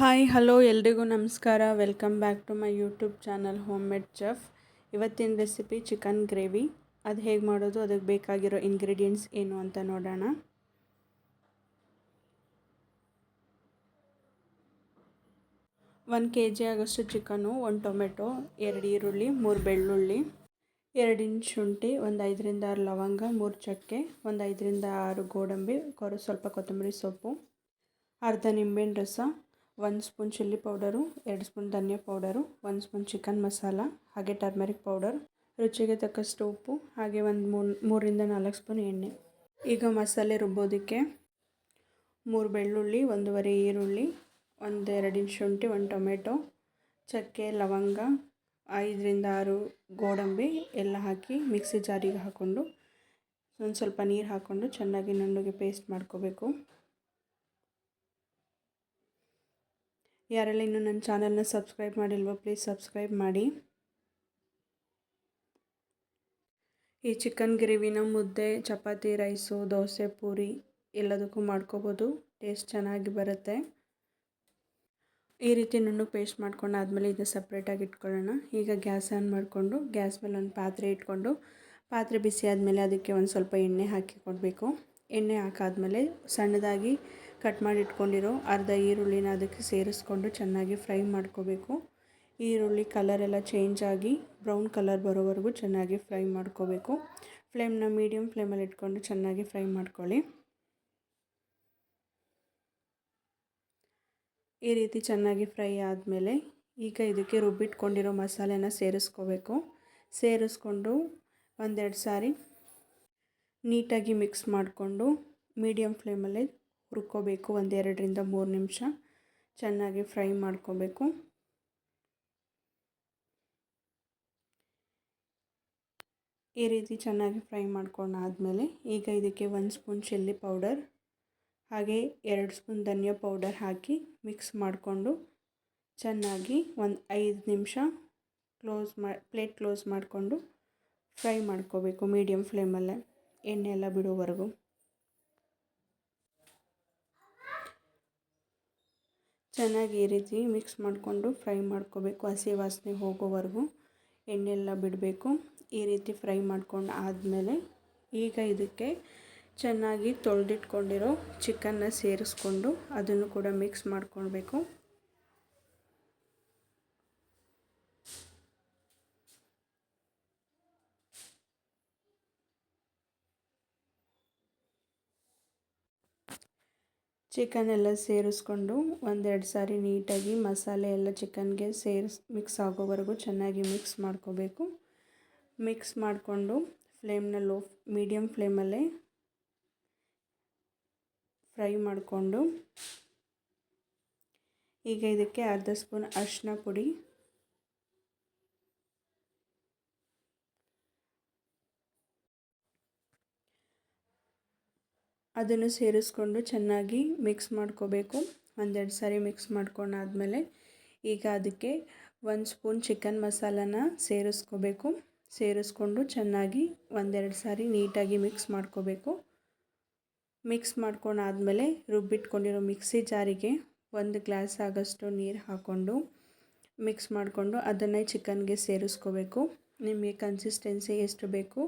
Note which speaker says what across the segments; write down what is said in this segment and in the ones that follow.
Speaker 1: Hi hello ಎಲ್ರಿಗೂ ನಮಸ್ಕಾರ. Welcome back to my YouTube channel home made chef. ಇವತ್ತಿನ recipe chicken gravy. ಅದು ಹೇಗೆ ಮಾಡೋದು, ಅದಕ್ಕೆ ಬೇಕಾಗಿರೋ ಇಂಗ್ರೀಡಿಯೆಂಟ್ಸ್ ಏನು ಅಂತ ನೋಡೋಣ. 1 kg ಆಗೋಷ್ಟು ಚಿಕನ್ನು, 1 ಟೊಮೆಟೊ, 2 ಈರುಳ್ಳಿ, 3 ಬೆಳ್ಳುಳ್ಳಿ, 2 ಇಂಚ್ ಶುಂಠಿ, ಒಂದು 5ರಿಂದ 6 ಲವಂಗ, 3 ಚಕ್ಕೆ, ಒಂದು 5ರಿಂದ 6 ಗೋಡಂಬಿ, ಸ್ವಲ್ಪ ಕೊತ್ತಂಬರಿ ಸೊಪ್ಪು, ಅರ್ಧ ನಿಂಬೆಹಣ್ಣು ರಸ, 1 ಸ್ಪೂನ್ ಚಿಲ್ಲಿ ಪೌಡರು, 2 ಸ್ಪೂನ್ ಧನಿಯಾ ಪೌಡರು, 1 ಸ್ಪೂನ್ ಚಿಕನ್ ಮಸಾಲ, ಹಾಗೆ ಟರ್ಮರಿಕ್ ಪೌಡರ್, ರುಚಿಗೆ ತಕ್ಕಷ್ಟು ಉಪ್ಪು, ಹಾಗೆ ಒಂದು 3ರಿಂದ 4 ಸ್ಪೂನ್ ಎಣ್ಣೆ. ಈಗ ಮಸಾಲೆ ರುಬ್ಬೋದಕ್ಕೆ 3 ಬೆಳ್ಳುಳ್ಳಿ, 1.5 ಈರುಳ್ಳಿ, 2 ಇಂಚ್ ಶುಂಠಿ, 1 ಟೊಮೆಟೊ, ಚಕ್ಕೆ, ಲವಂಗ, 5ರಿಂದ 6 ಗೋಡಂಬಿ ಎಲ್ಲ ಹಾಕಿ ಮಿಕ್ಸಿ ಜಾರಿಗೆ ಹಾಕ್ಕೊಂಡು ಒಂದು ಸ್ವಲ್ಪ ನೀರು ಹಾಕ್ಕೊಂಡು ಚೆನ್ನಾಗಿ ನುಣ್ಣಗೆ ಪೇಸ್ಟ್ ಮಾಡ್ಕೋಬೇಕು. ಯಾರೆಲ್ಲ ಇನ್ನೂ ನನ್ನ ಚಾನಲ್ನ ಸಬ್ಸ್ಕ್ರೈಬ್ ಮಾಡಿಲ್ವೋ ಪ್ಲೀಸ್ ಸಬ್ಸ್ಕ್ರೈಬ್ ಮಾಡಿ. ಈ ಚಿಕನ್ ಗ್ರೇವಿನ ಮುದ್ದೆ, ಚಪಾತಿ, ರೈಸು, ದೋಸೆ, ಪೂರಿ ಎಲ್ಲದಕ್ಕೂ ಮಾಡ್ಕೋಬೋದು. ಟೇಸ್ಟ್ ಚೆನ್ನಾಗಿ ಬರುತ್ತೆ. ಈ ರೀತಿ ನುಣ್ಣು ಪೇಸ್ಟ್ ಮಾಡ್ಕೊಂಡಾದ್ಮೇಲೆ ಇದನ್ನ ಸಪ್ರೇಟಾಗಿ ಇಟ್ಕೊಳ್ಳೋಣ. ಈಗ ಗ್ಯಾಸ್ ಆನ್ ಮಾಡಿಕೊಂಡು ಗ್ಯಾಸ್ ಮೇಲೆ ಒಂದು ಪಾತ್ರೆ ಇಟ್ಕೊಂಡು, ಪಾತ್ರೆ ಬಿಸಿ ಆದಮೇಲೆ ಅದಕ್ಕೆ ಒಂದು ಸ್ವಲ್ಪ ಎಣ್ಣೆ ಹಾಕಿ ಕೊಡಬೇಕು. ಎಣ್ಣೆ ಹಾಕಾದ್ಮೇಲೆ ಸಣ್ಣದಾಗಿ ಕಟ್ ಮಾಡಿ ಇಟ್ಕೊಂಡಿರೋ ಅರ್ಧ ಈರುಳ್ಳಿನ ಅದಕ್ಕೆ ಸೇರಿಸ್ಕೊಂಡು ಚೆನ್ನಾಗಿ ಫ್ರೈ ಮಾಡ್ಕೋಬೇಕು. ಈರುಳ್ಳಿ ಕಲರ್ ಎಲ್ಲ ಚೇಂಜ್ ಆಗಿ ಬ್ರೌನ್ ಕಲರ್ ಬರೋವರೆಗೂ ಚೆನ್ನಾಗಿ ಫ್ರೈ ಮಾಡ್ಕೋಬೇಕು. ಫ್ಲೇಮ್ನ ಮೀಡಿಯಮ್ ಫ್ಲೇಮಲ್ಲಿ ಇಟ್ಕೊಂಡು ಚೆನ್ನಾಗಿ ಫ್ರೈ ಮಾಡ್ಕೊಳ್ಳಿ. ಈ ರೀತಿ ಚೆನ್ನಾಗಿ ಫ್ರೈ ಆದಮೇಲೆ ಈಗ ಇದಕ್ಕೆ ರುಬ್ಬಿಟ್ಕೊಂಡಿರೋ ಮಸಾಲೆನ ಸೇರಿಸ್ಕೋಬೇಕು. ಸೇರಿಸ್ಕೊಂಡು ಒಂದೆರಡು ಸಾರಿ ನೀಟಾಗಿ ಮಿಕ್ಸ್ ಮಾಡಿಕೊಂಡು ಮೀಡಿಯಮ್ ಫ್ಲೇಮಲ್ಲಿ ಹುರ್ಕೋಬೇಕು. 2ರಿಂದ 3 ನಿಮಿಷ ಚೆನ್ನಾಗಿ ಫ್ರೈ ಮಾಡ್ಕೋಬೇಕು. ಈ ರೀತಿ ಚೆನ್ನಾಗಿ ಫ್ರೈ ಮಾಡ್ಕೊಂಡಾದ್ಮೇಲೆ ಈಗ ಇದಕ್ಕೆ 1 ಸ್ಪೂನ್ ಚಿಲ್ಲಿ ಪೌಡರ್ ಹಾಗೆ 2 ಸ್ಪೂನ್ ಧನಿಯಾ ಪೌಡರ್ ಹಾಕಿ ಮಿಕ್ಸ್ ಮಾಡಿಕೊಂಡು ಚೆನ್ನಾಗಿ ಒಂದು 5 ನಿಮಿಷ ಪ್ಲೇಟ್ ಕ್ಲೋಸ್ ಮಾಡಿಕೊಂಡು ಫ್ರೈ ಮಾಡ್ಕೋಬೇಕು ಮೀಡಿಯಮ್ ಫ್ಲೇಮಲ್ಲೇ ಎಣ್ಣೆ ಎಲ್ಲ ಬಿಡೋವರೆಗೂ. ಚೆನ್ನಾಗಿ ಈ ರೀತಿ ಮಿಕ್ಸ್ ಮಾಡಿಕೊಂಡು ಫ್ರೈ ಮಾಡ್ಕೋಬೇಕು. ಹಸಿ ವಾಸನೆ ಹೋಗೋವರೆಗೂ ಎಣ್ಣೆ ಎಲ್ಲ ಬಿಡಬೇಕು. ಈ ರೀತಿ ಫ್ರೈ ಮಾಡ್ಕೊಂಡು ಆದಮೇಲೆ ಈಗ ಇದಕ್ಕೆ ಚೆನ್ನಾಗಿ ತೊಳೆದಿಟ್ಕೊಂಡಿರೋ ಚಿಕನ್ನ ಸೇರಿಸ್ಕೊಂಡು ಅದನ್ನು ಕೂಡ ಮಿಕ್ಸ್ ಮಾಡ್ಕೊಳ್ಬೇಕು. ಚಿಕನ್ ಎಲ್ಲ ಸೇರಿಸ್ಕೊಂಡು ಒಂದೆರಡು ಸಾರಿ ನೀಟಾಗಿ ಮಸಾಲೆ ಎಲ್ಲ ಚಿಕನ್ಗೆ ಮಿಕ್ಸ್ ಆಗೋವರೆಗೂ ಚೆನ್ನಾಗಿ ಮಿಕ್ಸ್ ಮಾಡ್ಕೋಬೇಕು. ಮಿಕ್ಸ್ ಮಾಡಿಕೊಂಡು ಫ್ಲೇಮ್ನ ಮೀಡಿಯಮ್ ಫ್ಲೇಮಲ್ಲೇ ಫ್ರೈ ಮಾಡಿಕೊಂಡು ಈಗ ಇದಕ್ಕೆ ಅರ್ಧ ಸ್ಪೂನ್ ಅರಿಶಿನ ಪುಡಿ, ಅದನ್ನು ಸೇರಿಸ್ಕೊಂಡು ಚೆನ್ನಾಗಿ ಮಿಕ್ಸ್ ಮಾಡ್ಕೋಬೇಕು. ಒಂದೆರಡು ಸಾರಿ ಮಿಕ್ಸ್ ಮಾಡ್ಕೊಂಡಾದ್ಮೇಲೆ ಈಗ ಅದಕ್ಕೆ 1 ಸ್ಪೂನ್ ಚಿಕನ್ ಮಸಾಲಾನ ಸೇರಿಸ್ಕೋಬೇಕು. ಸೇರಿಸ್ಕೊಂಡು ಚೆನ್ನಾಗಿ ಒಂದೆರಡು ಸಾರಿ ನೀಟಾಗಿ ಮಿಕ್ಸ್ ಮಾಡ್ಕೋಬೇಕು. ಮಿಕ್ಸ್ ಮಾಡ್ಕೊಂಡಾದ್ಮೇಲೆ ರುಬ್ಬಿಟ್ಕೊಂಡಿರೋ ಮಿಕ್ಸಿ ಜಾರಿಗೆ 1 ಗ್ಲಾಸ್ ಆಗೋಷ್ಟು ನೀರು ಹಾಕ್ಕೊಂಡು ಮಿಕ್ಸ್ ಮಾಡಿಕೊಂಡು ಅದನ್ನೇ ಚಿಕನ್ಗೆ ಸೇರಿಸ್ಕೋಬೇಕು. ನಿಮಗೆ ಕನ್ಸಿಸ್ಟೆನ್ಸಿ ಎಷ್ಟು ಬೇಕು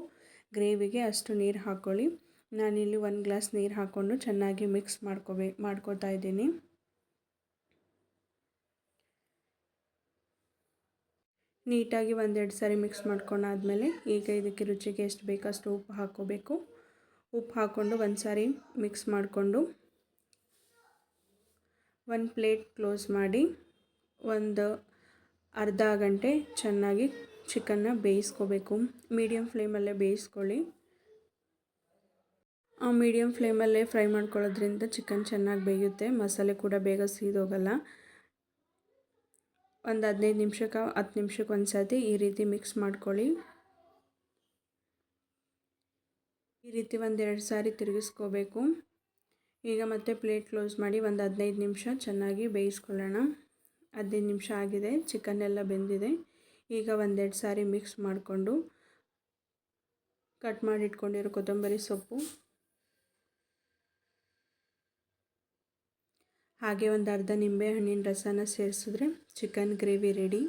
Speaker 1: ಗ್ರೇವಿಗೆ ಅಷ್ಟು ನೀರು ಹಾಕ್ಕೊಳ್ಳಿ. ನಾನಿಲ್ಲಿ 1 ಗ್ಲಾಸ್ ನೀರು ಹಾಕ್ಕೊಂಡು ಚೆನ್ನಾಗಿ ಮಿಕ್ಸ್ ಮಾಡ್ಕೋತಾ ಇದ್ದೀನಿ. ನೀಟಾಗಿ ಒಂದೆರಡು ಸಾರಿ ಮಿಕ್ಸ್ ಮಾಡ್ಕೊಂಡಾದ್ಮೇಲೆ ಈಗ ಇದಕ್ಕೆ ರುಚಿಗೆ ಎಷ್ಟು ಬೇಕಷ್ಟು ಉಪ್ಪು ಹಾಕ್ಕೋಬೇಕು. ಉಪ್ಪು ಹಾಕ್ಕೊಂಡು ಒಂದು ಸಾರಿ ಮಿಕ್ಸ್ ಮಾಡಿಕೊಂಡು ಒಂದು ಪ್ಲೇಟ್ ಕ್ಲೋಸ್ ಮಾಡಿ ಒಂದು ಅರ್ಧ ಗಂಟೆ ಚೆನ್ನಾಗಿ ಚಿಕನ್ನ ಬೇಯಿಸ್ಕೋಬೇಕು. ಮೀಡಿಯಮ್ ಫ್ಲೇಮಲ್ಲೇ ಬೇಯಿಸ್ಕೊಳ್ಳಿ. ಮೀಡಿಯಮ್ ಫ್ಲೇಮಲ್ಲೇ ಫ್ರೈ ಮಾಡ್ಕೊಳ್ಳೋದ್ರಿಂದ ಚಿಕನ್ ಚೆನ್ನಾಗಿ ಬೇಯುತ್ತೆ, ಮಸಾಲೆ ಕೂಡ ಬೇಗ ಸೀದೋಗಲ್ಲ. ಒಂದು 15 ನಿಮಿಷಕ್ಕೆ 10 ನಿಮಿಷಕ್ಕೆ ಒಂದು ಸರ್ತಿ ಈ ರೀತಿ ಮಿಕ್ಸ್ ಮಾಡ್ಕೊಳ್ಳಿ. ಈ ರೀತಿ ಒಂದೆರಡು ಸಾರಿ ತಿರುಗಿಸ್ಕೋಬೇಕು. ಈಗ ಮತ್ತೆ ಪ್ಲೇಟ್ ಕ್ಲೋಸ್ ಮಾಡಿ ಒಂದು 15 ನಿಮಿಷ ಚೆನ್ನಾಗಿ ಬೇಯಿಸ್ಕೊಳ್ಳೋಣ. 15 ನಿಮಿಷ ಆಗಿದೆ, ಚಿಕನ್ ಎಲ್ಲ ಬೆಂದಿದೆ. ಈಗ ಒಂದೆರಡು ಸಾರಿ ಮಿಕ್ಸ್ ಮಾಡಿಕೊಂಡು ಕಟ್ ಮಾಡಿ ಇಟ್ಕೊಂಡಿರೋ ಕೊತ್ತಂಬರಿ ಸೊಪ್ಪು ಹಾಗೆ ಒಂದು ಅರ್ಧ ನಿಂಬೆ ಹಣ್ಣಿನ ರಸನ ಸೇರಿಸಿದ್ರೆ ಚಿಕನ್ ಗ್ರೇವಿ ರೆಡಿ.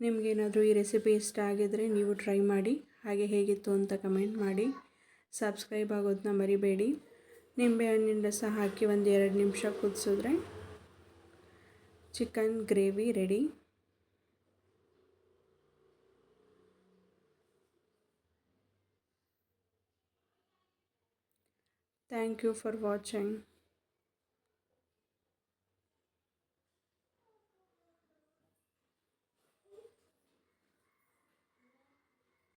Speaker 1: ನಿಮಗೇನಾದರೂ ಈ ರೆಸಿಪಿ ಇಷ್ಟ ಆಗಿದರೆ ನೀವು ಟ್ರೈ ಮಾಡಿ, ಹಾಗೆ ಹೇಗಿತ್ತು ಅಂತ ಕಮೆಂಟ್ ಮಾಡಿ. ಸಬ್ಸ್ಕ್ರೈಬ್ ಆಗೋದನ್ನ ಮರಿಬೇಡಿ. ನಿಂಬೆ ಹಣ್ಣಿನ ರಸ ಹಾಕಿ ಒಂದು 2 ನಿಮಿಷ ಕುದಿಸಿದ್ರೆ chicken gravy ready. Thank you for watching.